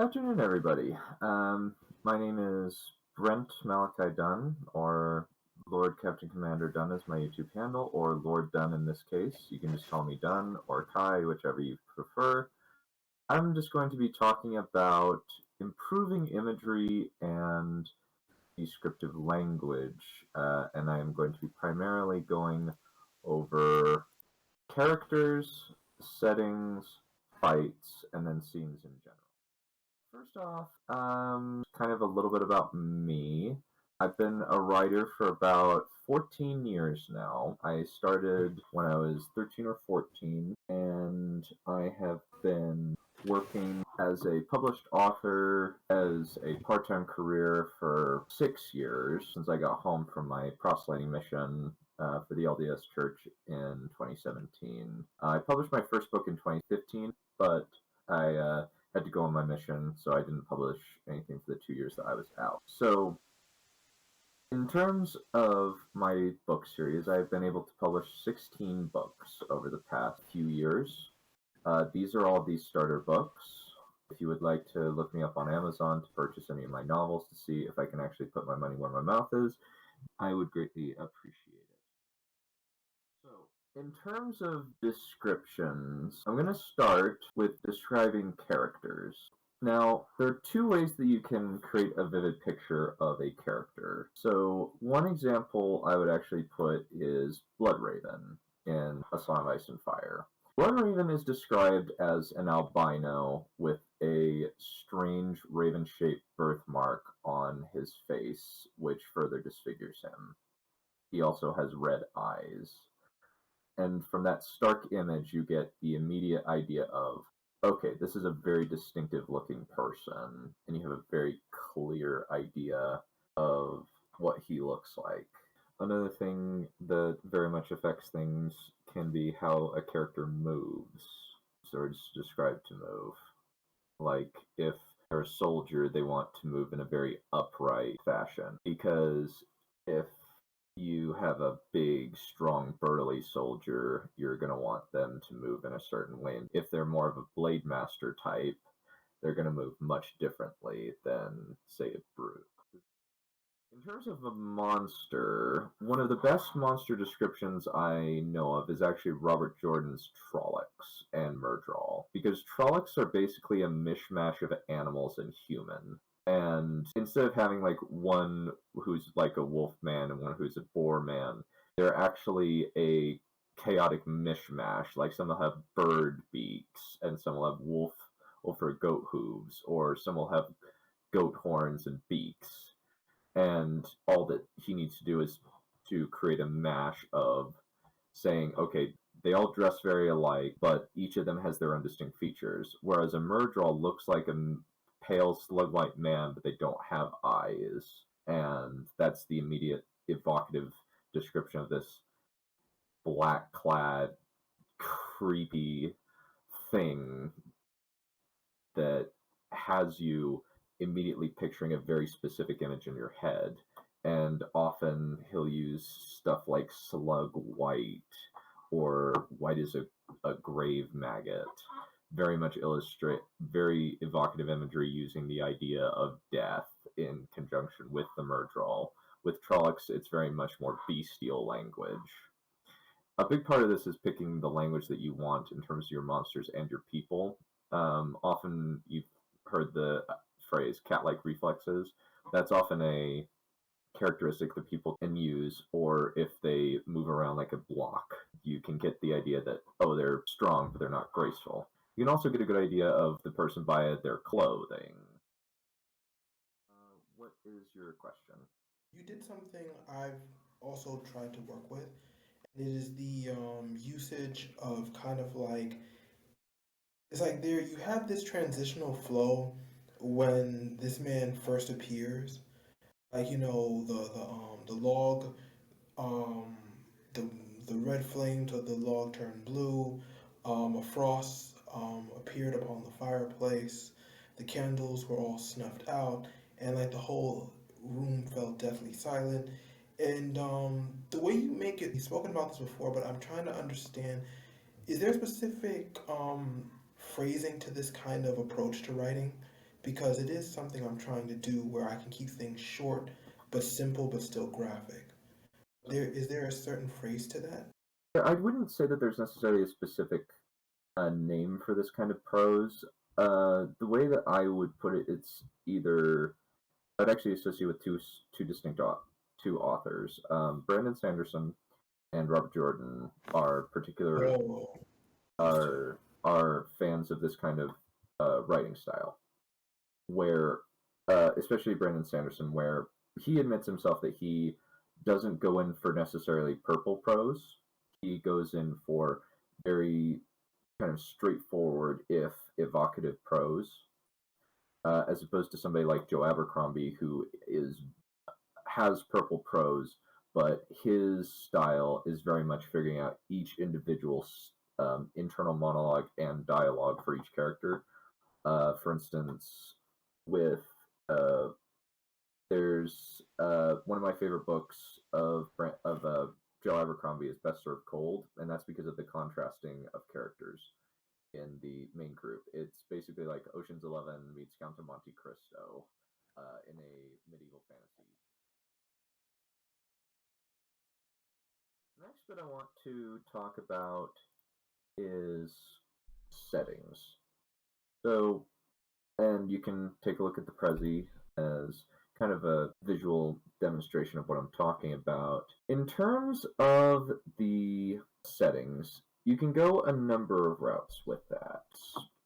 Afternoon, everybody. My name is Brent Malachi Dunn, or Lord Captain Commander Dunn is my YouTube handle, or Lord Dunn in this case. You can just call me Dunn or Kai, whichever you prefer. I'm just going to be talking about improving imagery and descriptive language, and I am going to be primarily going over characters, settings, fights, and then scenes in general. First off, kind of a little bit about me. I've been a writer for about 14 years now. I started when I was 13 or 14, and I have been working as a published author as a part-time career for 6 years since I got home from my proselyting mission for the LDS Church in 2017. I published my first book in 2015, but I had to go on my mission, so I didn't publish anything for the 2 years that I was out. So, in terms of my book series, I've been able to publish 16 books over the past few years. These are all the starter books. If you would like to look me up on Amazon to purchase any of my novels to see if I can actually put my money where my mouth is, I would greatly appreciate it. So, in terms of descriptions, I'm going to start with describing characters. Now, there are two ways that you can create a vivid picture of a character. So, one example I would actually put is Bloodraven in A Song of Ice and Fire. Bloodraven is described as an albino with a strange raven-shaped birthmark on his face, which further disfigures him. He also has red eyes. And from that stark image, you get the immediate idea of, okay, this is a very distinctive looking person, and you have a very clear idea of what he looks like. Another thing that very much affects things can be how a character moves, or is described to move. Like, if they're a soldier, they want to move in a very upright fashion, because if you have a big, strong, burly soldier, you're going to want them to move in a certain way. And if they're more of a blade master type, they're going to move much differently than, say, a brute. In terms of a monster, one of the best monster descriptions I know of is actually Robert Jordan's Trollocs and Murdral, because Trollocs are basically a mishmash of animals and human. And instead of having like one who's like a wolf man and one who's a boar man, they're actually a chaotic mishmash. Like some will have bird beaks, and some will have wolf or goat hooves, or some will have goat horns and beaks. And all that he needs to do is to create a mash of saying, okay, they all dress very alike, but each of them has their own distinct features. Whereas a Murdral looks like a pale slug-white man, but they don't have eyes. And that's the immediate evocative description of this black-clad, creepy thing that has you immediately picturing a very specific image in your head. And often he'll use stuff like slug white or white as a grave maggot. Very much illustrate very evocative imagery using the idea of death in conjunction with the Murdral. With Trollocs, it's very much more bestial language. A big part of this is picking the language that you want in terms of your monsters and your people. Often you've heard the phrase cat-like reflexes. That's often a characteristic that people can use, or if they move around like a block, you can get the idea that, oh, they're strong, but they're not graceful. You can also get a good idea of the person by their clothing. What is your question? You did something I've also tried to work with, and it is the usage of kind of like it's like there you have this transitional flow when this man first appears, like the log, um, the the red flame to the log turned blue, a frost appeared upon the fireplace, the candles were all snuffed out, and like the whole room felt deathly silent. And the way you make it, you've spoken about this before, but I'm trying to understand, is there a specific phrasing to this kind of approach to writing because it is something I'm trying to do where I can keep things short but simple but still graphic. There a certain phrase to that? I wouldn't say that there's necessarily a specific name for this kind of prose. The way that I would put it, it's either I'd actually associate with two distinct two authors. Brandon Sanderson and Robert Jordan are particular Oh, those two. are fans of this kind of writing style, where especially Brandon Sanderson, where he admits himself that he doesn't go in for necessarily purple prose. He goes in for very kind of straightforward, if evocative prose, as opposed to somebody like Joe Abercrombie, who has purple prose, but his style is very much figuring out each individual internal monologue and dialogue for each character. For instance, with uh, there's one of my favorite books of Joe Abercrombie is Best Served Cold, and that's because of the contrasting of characters in the main group. It's basically like Ocean's 11 meets Count of Monte Cristo in a medieval fantasy. Next bit I want to talk about is settings. So, and you can take a look at the Prezi as kind of a visual demonstration of what I'm talking about. In terms of the settings, you can go a number of routes with that.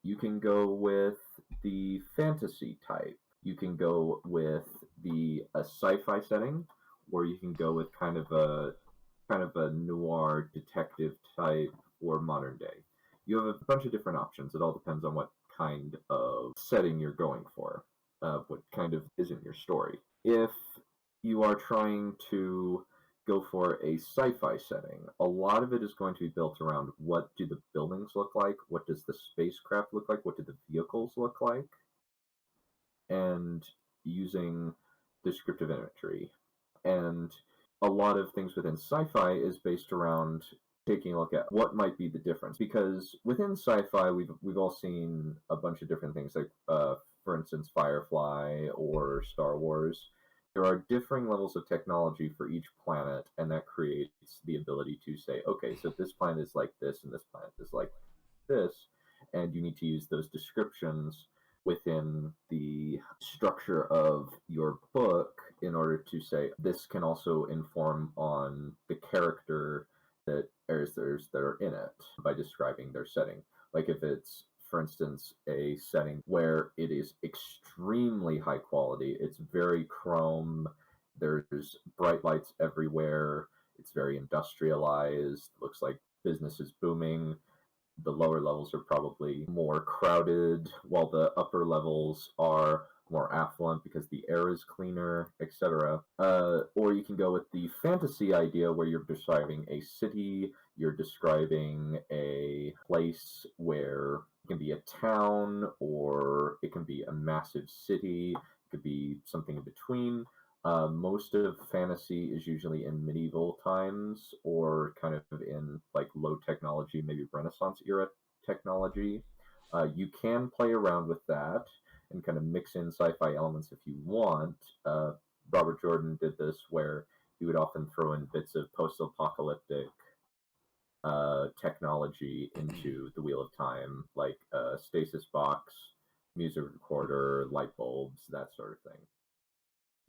You can go with the fantasy type. You can go with the a sci-fi setting, or you can go with kind of a noir detective type or modern day. You have a bunch of different options. It all depends on what kind of setting you're going for, what kind of isn't your story. If you are trying to go for a sci-fi setting, a lot of it is going to be built around what do the buildings look like, what does the spacecraft look like, what do the vehicles look like, and using descriptive imagery. And a lot of things within sci-fi is based around taking a look at what might be the difference, because within sci-fi we've all seen a bunch of different things, like for instance Firefly or Star Wars. There are differing levels of technology for each planet, and that creates the ability to say, okay, so this planet is like this and this planet is like this, and you need to use those descriptions within the structure of your book in order to say this can also inform on the character that that are in it by describing their setting. Like if it's, for instance, a setting where it is extremely high quality, it's very chrome, there's bright lights everywhere, it's very industrialized, looks like business is booming. The lower levels are probably more crowded, while the upper levels are more affluent because the air is cleaner, etc. Or you can go with the fantasy idea where you're describing a city, you're describing a place where it can be a town or it can be a massive city, it could be something in between. Most of fantasy is usually in medieval times or kind of in like low technology, maybe Renaissance era technology. You can play around with that and kind of mix in sci-fi elements if you want. Robert Jordan did this where he would often throw in bits of post-apocalyptic technology into the Wheel of Time, like a stasis box, music recorder, light bulbs, that sort of thing.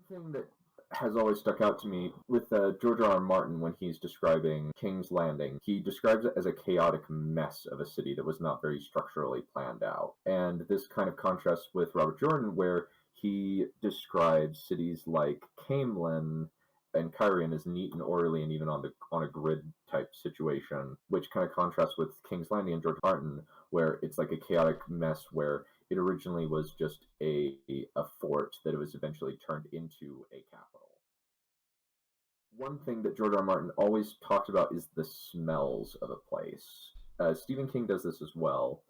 Thing that has always stuck out to me with George R. R. Martin when he's describing King's Landing. He describes it as a chaotic mess of a city that was not very structurally planned out. And this kind of contrasts with Robert Jordan, where he describes cities like Camelin and Kyrian as neat and orderly and even on a grid type situation, which kind of contrasts with King's Landing and George Martin, where it's like a chaotic mess where it originally was just a fort that it was eventually turned into a capital. One thing that George R. R. Martin always talked about is the smells of a place. Stephen King does this as well,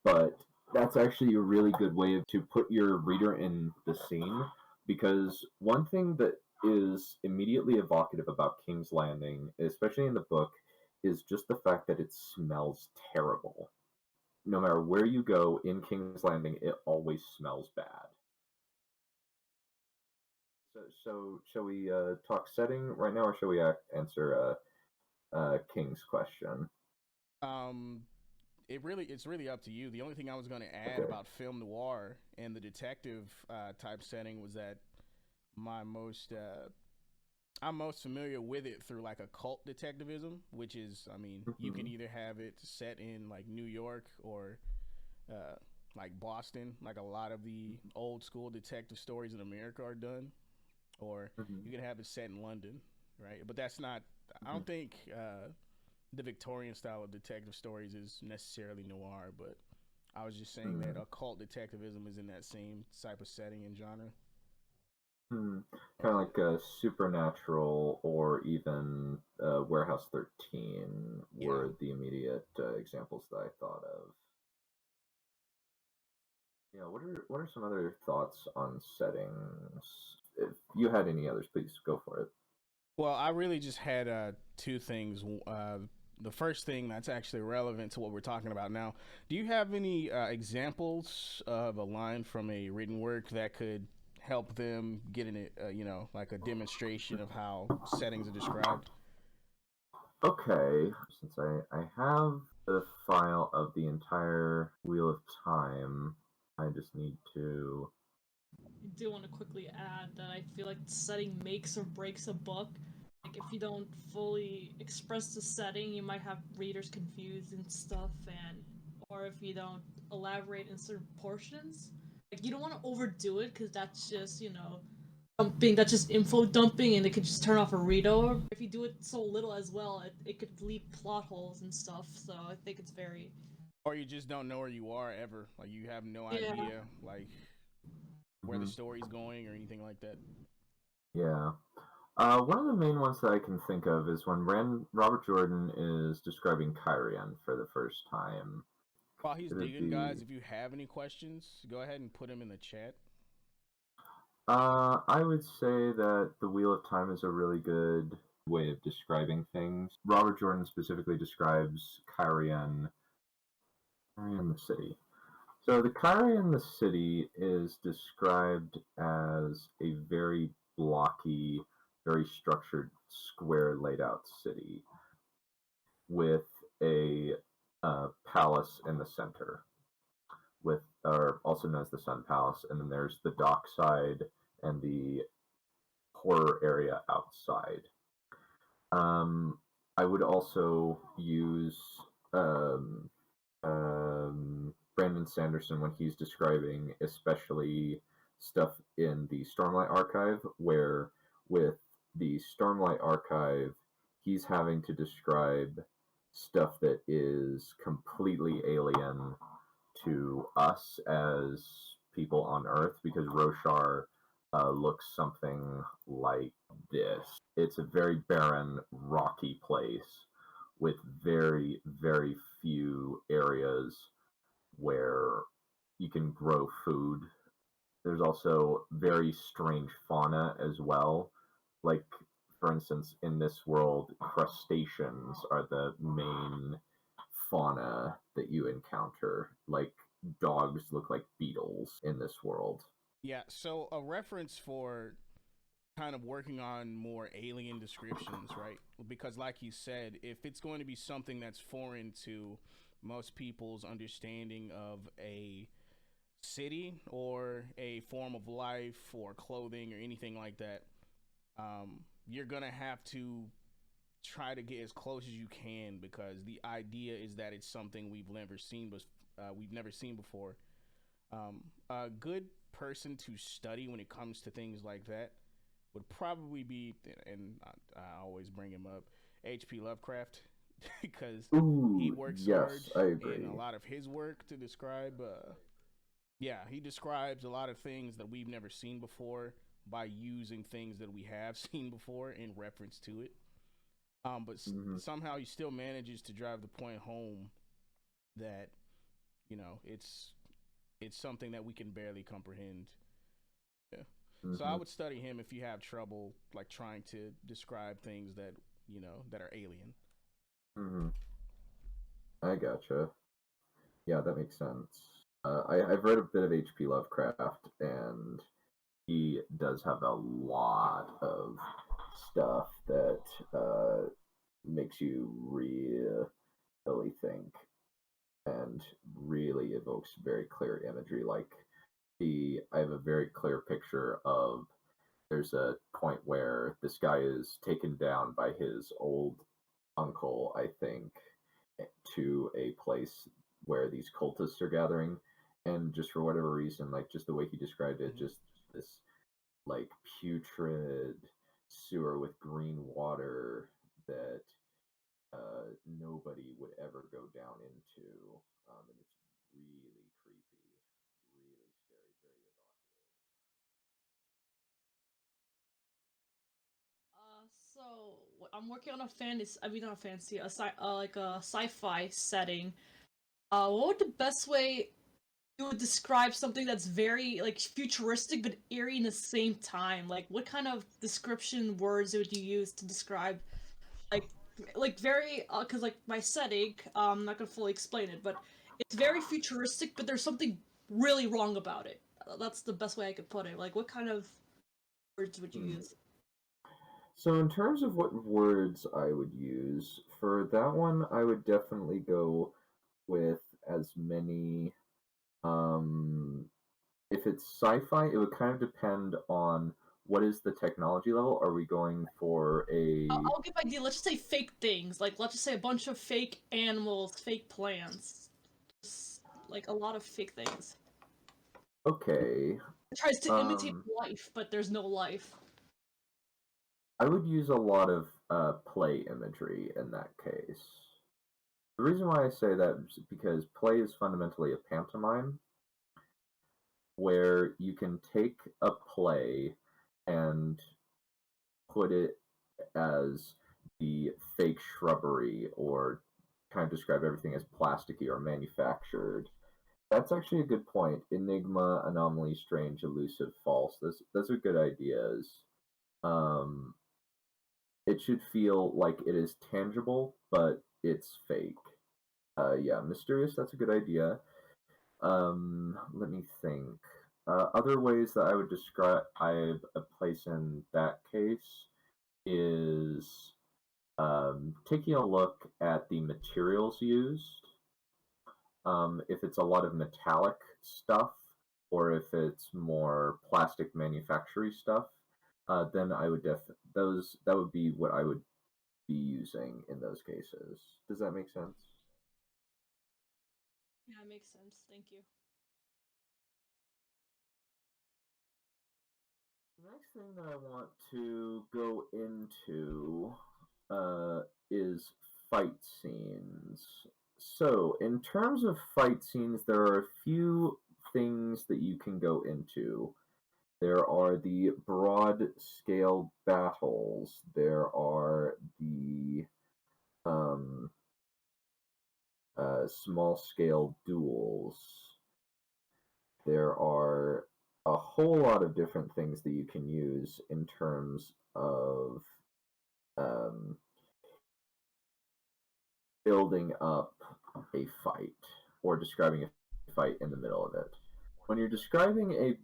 but that's actually a really good way to put your reader in the scene, because one thing that is immediately evocative about King's Landing, especially in the book, is just the fact that it smells terrible. no matter where you go in King's Landing, it always smells bad. So shall we talk setting right now, or shall we answer King's question? Um, it's really up to you. The only thing I was going to add Okay. about film noir and the detective type setting was that my most I'm most familiar with it through like occult detectivism, which is, I mean, you can Mhm. either have it set in like New York or uh, like Boston, like a lot of the old school detective stories in America are done, or Mhm. you can have it set in London, right? But that's not. I Mhm. don't think the Victorian style of detective stories is necessarily noir, but I was just saying that Mhm. occult detectivism is in that same type of setting and genre. Kind of like Supernatural or even Warehouse 13 Yeah. were the immediate examples that I thought of. Yeah, what are some other thoughts on settings? If you had any others, please go for it. Well, I really just had two things. The first thing that's actually relevant to what we're talking about now. Do you have any examples of a line from a written work that could help them get in it, like a demonstration of how settings are described? Okay, since I have the file of the entire Wheel of Time, I just need to. I do want to quickly add that I feel like setting makes or breaks a book. Like if you don't fully express the setting, you might have readers confused and stuff, and or if you don't elaborate in certain portions, like you don't want to overdo it because that's just dumping. That's just info dumping, and it could just turn off a reader. If you do it so little as well, it could leave plot holes and stuff. So I think it's very Or you just don't know where you are ever. Like you have no yeah. idea like where the Mhm. story's going or anything like that. Yeah. One of the main ones that I can think of is when Robert Jordan is describing Kyrian for the first time. While he's It would digging, be. guys, if you have any questions, go ahead and put them in the chat. I would say that the Wheel of Time is a really good way of describing things. Robert Jordan specifically describes Kyrian the city. So the Kyrian the city is described as a very blocky, very structured, square laid out city with a palace in the center, with or also known as the Sun Palace, and then there's the dock side and the horror area outside. I would also use um, Brandon Sanderson when he's describing, especially stuff in the Stormlight Archive, where with the Stormlight Archive, he's having to describe stuff that is completely alien to us as people on Earth, because Roshar looks something like this. It's a very barren, rocky place with very, very few areas where you can grow food. There's also very strange fauna as well. Like, for instance, in this world, crustaceans are the main fauna that you encounter. Like, dogs look like beetles in this world. Yeah, so a reference for kind of working on more alien descriptions, right? Because, like you said, if it's going to be something that's foreign to most people's understanding of a city or a form of life or clothing or anything like that, you're gonna have to try to get as close as you can because the idea is that it's something we've never seen before. A good person to study when it comes to things like that would probably be, and I always bring him up, H.P. Lovecraft, because he Ooh, works hard yes, I in a agree. lot of his work to describe. Yeah, he describes a lot of things that we've never seen before by using things that we have seen before in reference to it. But Mm-hmm, somehow he still manages to drive the point home that it's something that we can barely comprehend. Yeah. So I mm-hmm, would study him if you have trouble like trying to describe things that that are alien. mm-hmm. I gotcha. Yeah, that makes sense. I've read a bit of H.P. Lovecraft, and he does have a lot of stuff that makes you really think and really evokes very clear imagery. Like I have a very clear picture of there's a point where this guy is taken down by his old uncle, I think, to a place where these cultists are gathering, and just for whatever reason, like just the way he described it, Mhm. just this like putrid sewer with green water that nobody would ever go down into, and it's really creepy, really scary, very evocative. I'm working on a fantasy. I mean, not a fantasy, like a sci-fi setting. What would the best way you would describe something that's very like futuristic but eerie in the same time? Like, what kind of description words would you use to describe like very because like my setting, I'm not gonna fully explain it, but it's very futuristic, but there's something really wrong about it. That's the best way I could put it. Like, what kind of words would you Hmm. use? So, in terms of what words I would use for that one, I would definitely go with as many. Um, if it's sci-fi, it would kind of depend on what is the technology level. Are we going for a I'll give an idea. Let's just say fake things. Like, let's just say a bunch of fake animals, fake plants, just like a lot of fake things. okay? It tries to imitate Um, life, but there's no life. I would use a lot of play imagery in that case. The reason why I say that is because play is fundamentally a pantomime, where you can take a play and put it as the fake shrubbery or kind of describe everything as plasticky or manufactured. That's actually a good point. Enigma, anomaly, strange, elusive, false. Those are good ideas. Um, it should feel like it is tangible, but it's fake. Yeah, mysterious. That's a good idea. Let me think. Other ways that I would describe a place in that case is taking a look at the materials used. If it's a lot of metallic stuff, or if it's more plastic manufacturing stuff, then I would those that would be what I would be using in those cases. Does that make sense? Yeah, it makes sense. Thank you. The next thing that I want to go into uh, is fight scenes. So, in terms of fight scenes, there are a few things that you can go into. There are the broad scale battles. There are the um, small scale duels. There are a whole lot of different things that you can use in terms of um, building up a fight or describing a fight in the middle of it. When you're describing a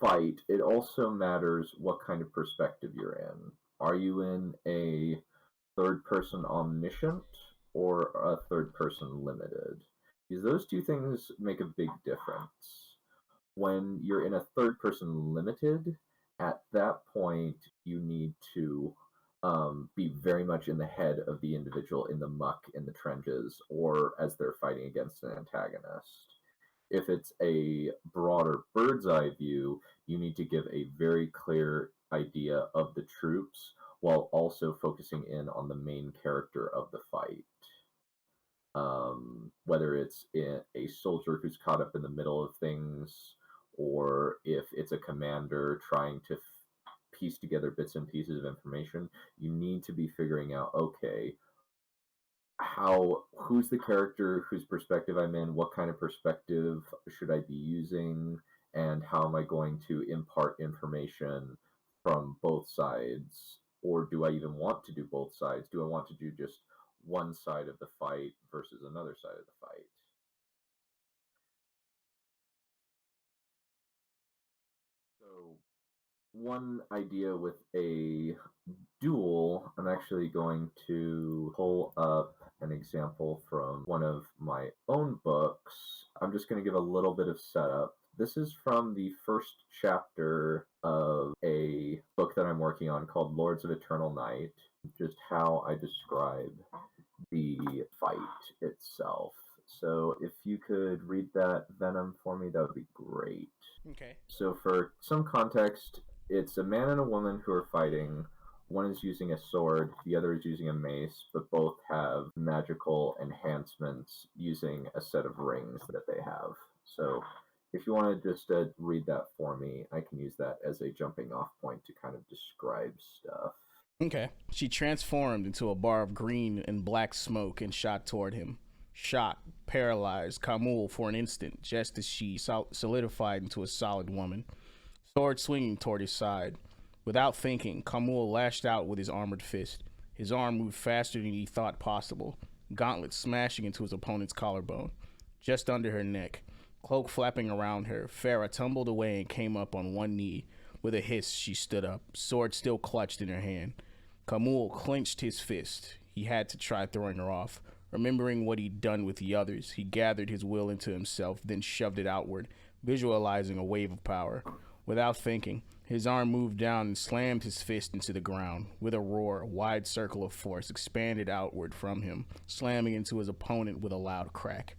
fight, it also matters what kind of perspective you're in. Are you in a third person omniscient or a third person limited? Because those two things make a big difference. When you're in a third person limited, at that point, you need to be very much in the head of the individual in the muck, in the trenches, or as they're fighting against an antagonist. If it's a broader bird's eye view, you need to give a very clear idea of the troops while also focusing in on the main character of the fight. Whether it's a soldier who's caught up in the middle of things, or if it's a commander trying to piece together bits and pieces of information, you need to be figuring out, okay, who's the character whose perspective I'm in, what kind of perspective should I be using, and how am I going to impart information from both sides? Or do I even want to do both sides? Do I want to do just one side of the fight versus another side of the fight? one idea with a duel, I'm actually going to pull up an example from one of my own books. I'm just going to give a little bit of setup. This is from the first chapter of a book that I'm working on called Lords of Eternal Night, just how I describe the fight itself. So if you could read that, Venom, for me, that would be great. Okay. So for some context, it's a man and a woman who are fighting. One is using a sword, the other is using a mace, but both have magical enhancements using a set of rings that they have. So if you want to just read that for me, I can use that as a jumping off point to kind of describe stuff. Okay. She transformed into a bar of green and black smoke and shot toward him. Shocked, paralyzed, Kamul for an instant, just as she solidified into a solid woman, sword swinging toward his side. Without thinking, Kamul lashed out with his armored fist. His arm moved faster than he thought possible, gauntlet smashing into his opponent's collarbone, just under her neck. Cloak flapping around her, Farah tumbled away and came up on one knee. With a hiss, she stood up, sword still clutched in her hand. Kamul clenched his fist. He had to try throwing her off. Remembering what he'd done with the others, he gathered his will into himself, then shoved it outward, visualizing a wave of power. Without thinking, his arm moved down and slammed his fist into the ground. With a roar, a wide circle of force expanded outward from him, slamming into his opponent with a loud crack.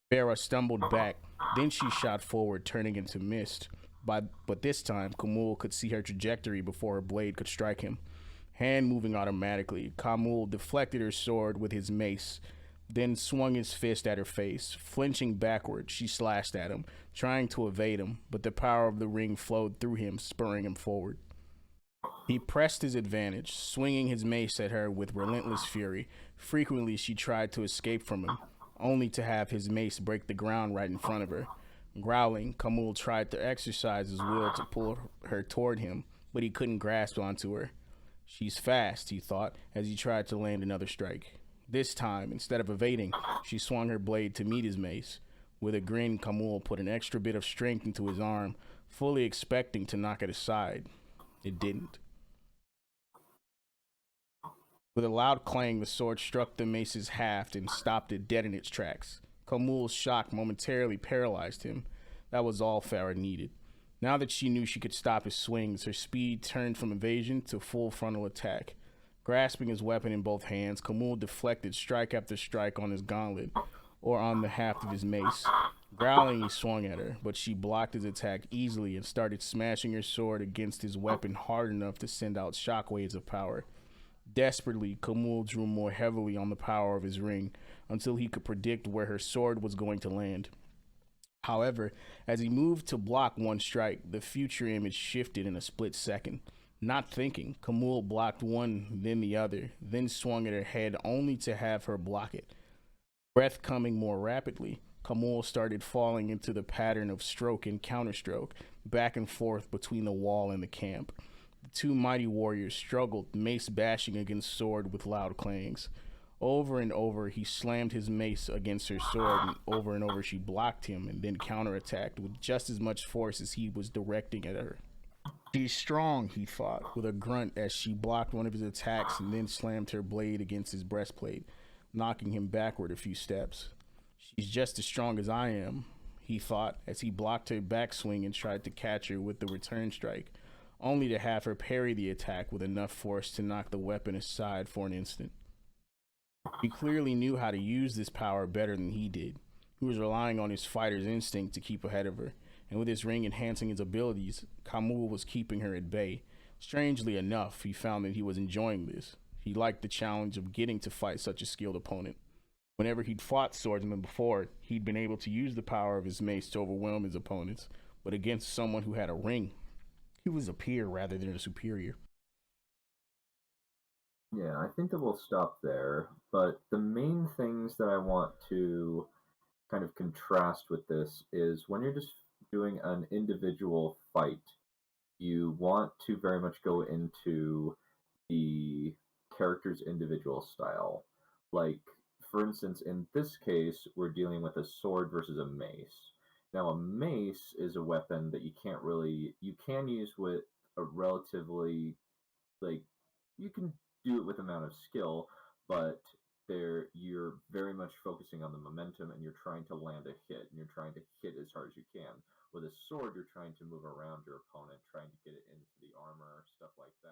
Farah stumbled back, then she shot forward, turning into mist. But this time, Kamul could see her trajectory before her blade could strike him. Hand moving automatically, Kamul deflected her sword with his mace, then swung his fist at her face. Flinching backward, she slashed at him, trying to evade him, but the power of the ring flowed through him, spurring him forward. He pressed his advantage, swinging his mace at her with relentless fury. Frequently, she tried to escape from him, only to have his mace break the ground right in front of her. Growling, Kamul tried to exercise his will to pull her toward him, but he couldn't grasp onto her. She's fast, he thought, as he tried to land another strike. This time, instead of evading, she swung her blade to meet his mace. With a grin, Kamul put an extra bit of strength into his arm, fully expecting to knock it aside. It didn't. With a loud clang, the sword struck the mace's haft and stopped it dead in its tracks. Kamul's shock momentarily paralyzed him. That was all Farah needed. Now that she knew she could stop his swings, her speed turned from evasion to full frontal attack. Grasping his weapon in both hands, Kamul deflected strike after strike on his gauntlet or on the haft of his mace. Growling, he swung at her, but she blocked his attack easily and started smashing her sword against his weapon hard enough to send out shockwaves of power. Desperately, Kamul drew more heavily on the power of his ring until he could predict where her sword was going to land. However, as he moved to block one strike, the future image shifted in a split second. Not thinking, Kamul blocked one, then the other, then swung at her head only to have her block it. Breath coming more rapidly, Kamul started falling into the pattern of stroke and counterstroke, back and forth between the wall and the camp. The two mighty warriors struggled, mace bashing against sword with loud clangs. Over and over, he slammed his mace against her sword, and over she blocked him and then counterattacked with just as much force as he was directing at her. She's strong, he thought, with a grunt as she blocked one of his attacks and then slammed her blade against his breastplate, knocking him backward a few steps. She's just as strong as I am, he thought, as he blocked her backswing and tried to catch her with the return strike, only to have her parry the attack with enough force to knock the weapon aside for an instant. He clearly knew how to use this power better than he did. He was relying on his fighter's instinct to keep ahead of her, and with his ring enhancing his abilities, Kamul was keeping her at bay. Strangely enough, he found that he was enjoying this. He liked the challenge of getting to fight such a skilled opponent. Whenever he'd fought swordsmen before, he'd been able to use the power of his mace to overwhelm his opponents, but against someone who had a ring, he was a peer rather than a superior. Yeah, I think that we'll stop there. But the main things that I want to kind of contrast with this is when you're just doing an individual fight, you want to very much go into the character's individual style. Like, for instance, in this case, we're dealing with a sword versus a mace. Now, a mace is a weapon that you can use with a relatively, like, you can do it with amount of skill, but you're very much focusing on the momentum, and you're trying to land a hit, and you're trying to hit as hard as you can. With a sword, you're trying to move around your opponent, trying to get it into the armor, stuff like that.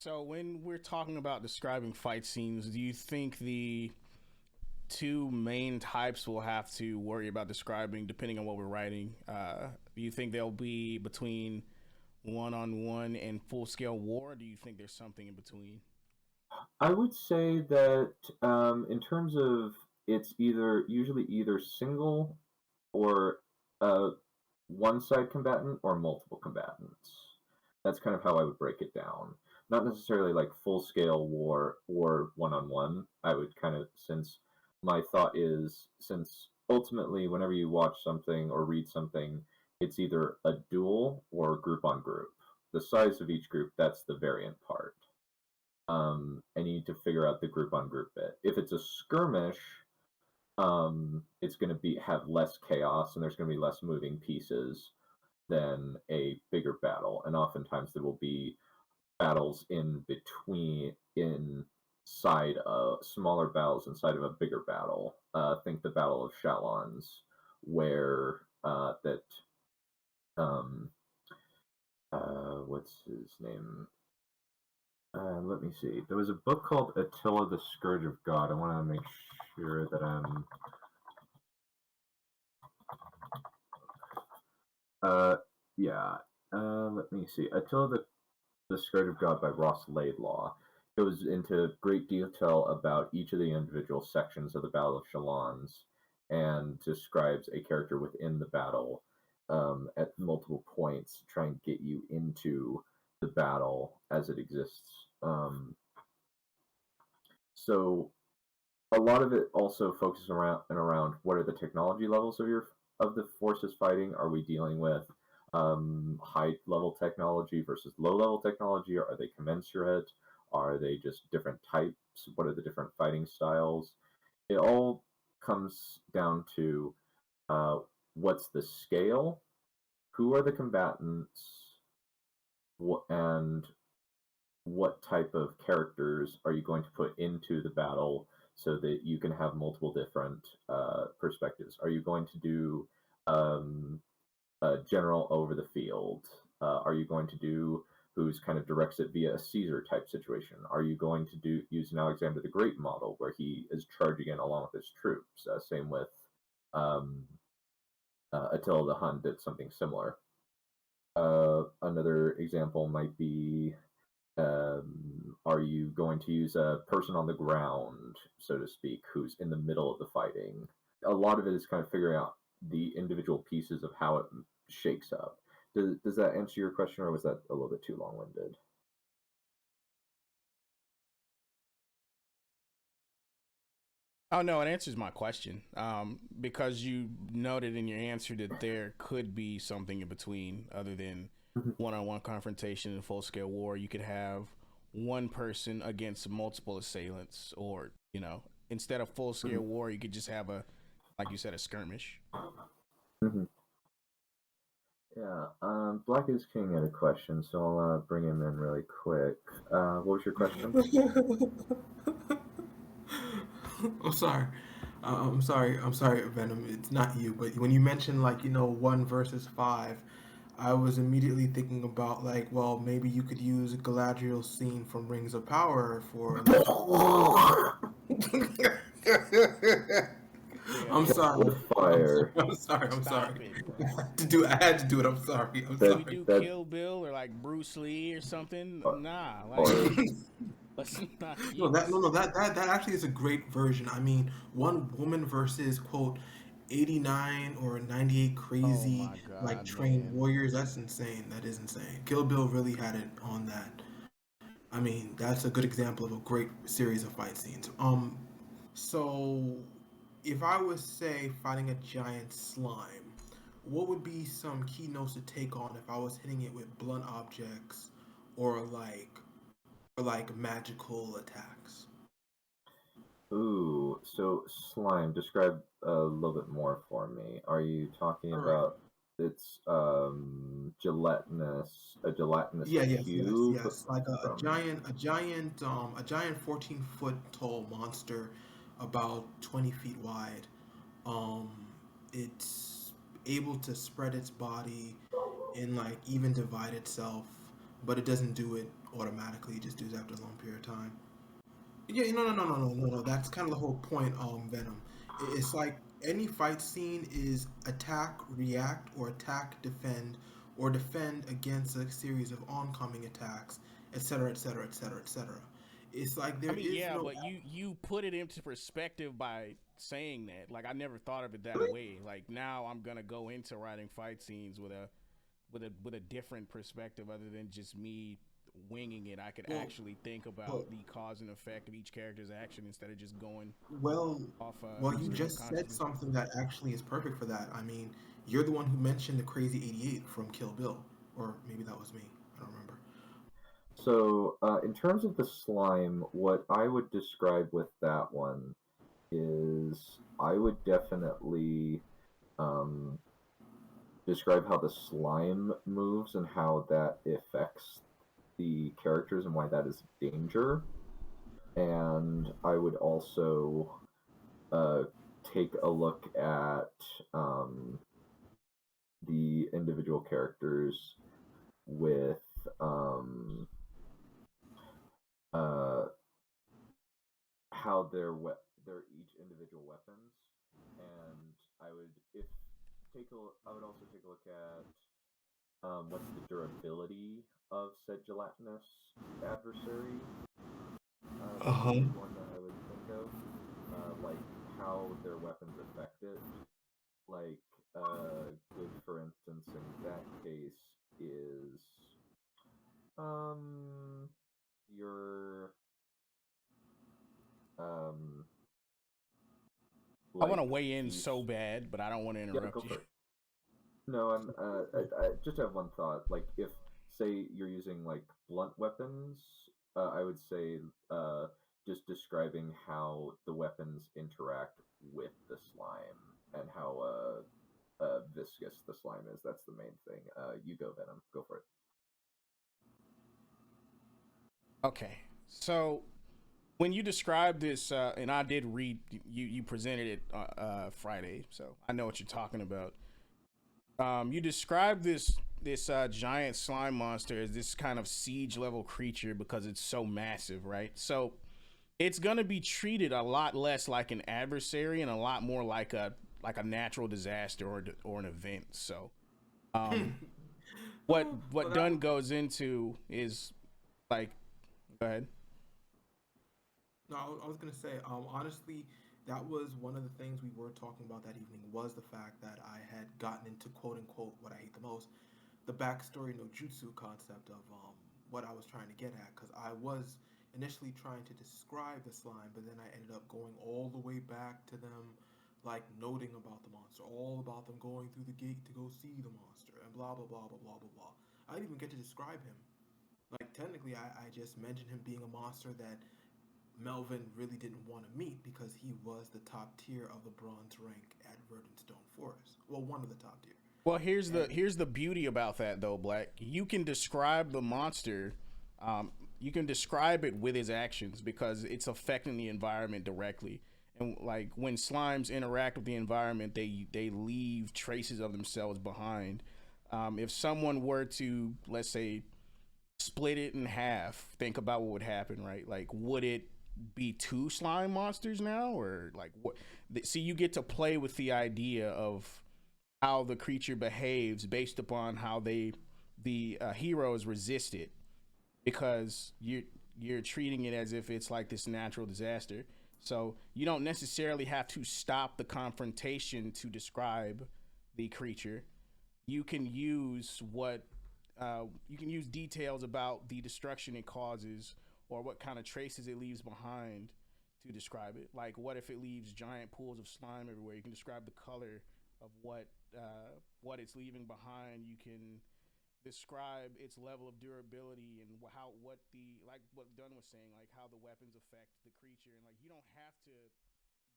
So when we're talking about describing fight scenes, do you think the two main types we'll have to worry about describing, depending on what we're writing, do you think they'll be between one-on-one and full-scale war, or do you think there's something in between? I would say that in terms of, it's usually either single or uh, one side combatant or multiple combatants. That's kind of how I would break it down. Not necessarily like full scale war or one on one. I would kind of, since my thought is, since ultimately whenever you watch something or read something, it's either a duel or group on group. The size of each group, that's the variant part. And you need to figure out the group on group bit. If it's a skirmish, it's going to have less chaos, and there's going to be less moving pieces than a bigger battle. And oftentimes there will be battles in between, inside of smaller battles inside of a bigger battle. Think the Battle of Chalons, where what's his name? Let me see. There was a book called Attila the Scourge of God. I want to make sure that I'm. Yeah. Let me see. Attila the Scourge of God by Ross Laidlaw goes into great detail about each of the individual sections of the Battle of Chalons and describes a character within the battle at multiple points, to try and get you into the battle as it exists. So a lot of it also focuses around what are the technology levels of the forces fighting. Are we dealing with high level technology versus low level technology? Are they commensurate? Are they just different types? What are the different fighting styles? It all comes down to what's the scale, who are the combatants, and what type of characters are you going to put into the battle so that you can have multiple different perspectives. Are you going to do a general over the field? Are you going to do who's kind of directs it via a Caesar type situation? Are you going to use an Alexander the Great model where he is charging in along with his troops? Same with Attila the Hun did something similar. Another example might be, are you going to use a person on the ground, so to speak, who's in the middle of the fighting? A lot of it is kind of figuring out the individual pieces of how it shakes up. Does that answer your question, or was that a little bit too long-winded? Oh no, it answers my question. Because you noted in your answer that there could be something in between, other than one-on-one confrontation and full-scale war. You could have one person against multiple assailants, or instead of full-scale war, you could just have like you said, a skirmish. Mm-hmm. Yeah, Black is King had a question, so I'll bring him in really quick. What was your question? I'm sorry, Venom. It's not you, but when you mentioned 1 versus 5, I was immediately thinking about well, maybe you could use Galadriel's scene from Rings of Power for. I'm sorry. Fire. I'm sorry. Stop it. I had to do it. I'm sorry. Can we do Kill Bill or like Bruce Lee or something? Nah, let's not. No, that actually is a great version. I mean, one woman versus quote 89 or 98 crazy trained warriors. That's insane. That is insane. Kill Bill really had it on that. I mean, that's a good example of a great series of fight scenes. So if I was say fighting a giant slime, what would be some key notes to take on if I was hitting it with blunt objects or like magical attacks? Ooh, so slime. Describe a little bit more for me. Are you talking All right. about it's gelatinous, a gelatinous Yeah, yes, yes, cube yes. Like a from? giant, a giant 14-foot tall monster, about 20 feet wide. Um, it's able to spread its body and like even divide itself, but it doesn't do it automatically. It just does it after a long period of time. Yeah, no, no, no, no, no, no, no. That's kind of the whole point. Venom. It's like any fight scene is attack, react, or attack, defend, or defend against a series of oncoming attacks, etc., etc., etc., etc. It's like I there mean, is yeah, no. but you put it into perspective by saying that. Like I never thought of it that way. Like now I'm gonna go into writing fight scenes with a different perspective other than just me winging it. I could Well, actually think about well, the cause and effect of each character's action instead of just going well, off you stream of just said consciousness. something that actually is perfect for that. I mean, you're the one who mentioned the Crazy 88 from Kill Bill, or maybe that was me. I don't remember. So, in terms of the slime, what I would describe with that one is I would definitely um, describe how the slime moves and how that affects the characters and why that is danger. And I would also uh, take a look at um, the individual characters with uh, how their each individual weapons, and I would if take a I would also take a look at what's the durability of said gelatinous adversary. Uh Would be a huh. big one that I would think of, like how their weapons affect it. Like good for instance in that case is um your um I want like to weigh in the so bad, but I don't want to yeah, interrupt go you. for it. No, I just have one thought. Like, if say you're using like blunt weapons, I would say just describing how the weapons interact with the slime and how viscous the slime is. That's the main thing. You go, Venom. Go for it. Okay, so when you describe this, and I did read you presented it Friday, so I know what you're talking about. You describe this giant slime monster as this kind of siege level creature because it's so massive, right? So it's gonna be treated a lot less like an adversary and a lot more like a natural disaster or an event. So um, what Oh, well, what that Dunn was goes into is like, go ahead. no. I was gonna say, honestly, that was one of the things we were talking about that evening was the fact that I had gotten into quote unquote what I hate the most, the backstory no jutsu concept of what I was trying to get at, because I was initially trying to describe the slime, but then I ended up going all the way back to them, like noting about the monster, all about them going through the gate to go see the monster, and blah blah blah blah blah blah blah. I didn't even get to describe him. Like technically, I just mentioned him being a monster that Melvin really didn't want to meet because he was the top tier of the bronze rank at Verdant Forest. Well, one of the top tier. Well, here's the And here's the beauty about that though, Black. You can describe the monster. Um, you can describe it with his actions because it's affecting the environment directly. And like when slimes interact with the environment, they leave traces of themselves behind. If someone were to, let's say, split it in half, think about what would happen, right? Like, would it be two slime monsters now, or like what? See, you get to play with the idea of how the creature behaves based upon how the heroes resist it because you're treating it as if it's like this natural disaster. So you don't necessarily have to stop the confrontation to describe the creature. You can use you can use details about the destruction it causes or what kind of traces it leaves behind to describe it. Like, what if it leaves giant pools of slime everywhere? You can describe the color of what it's leaving behind. You can describe its level of durability and how what the like what Dunn was saying, like how the weapons affect the creature, and like you don't have to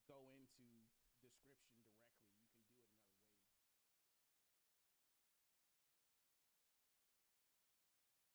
go into description directly.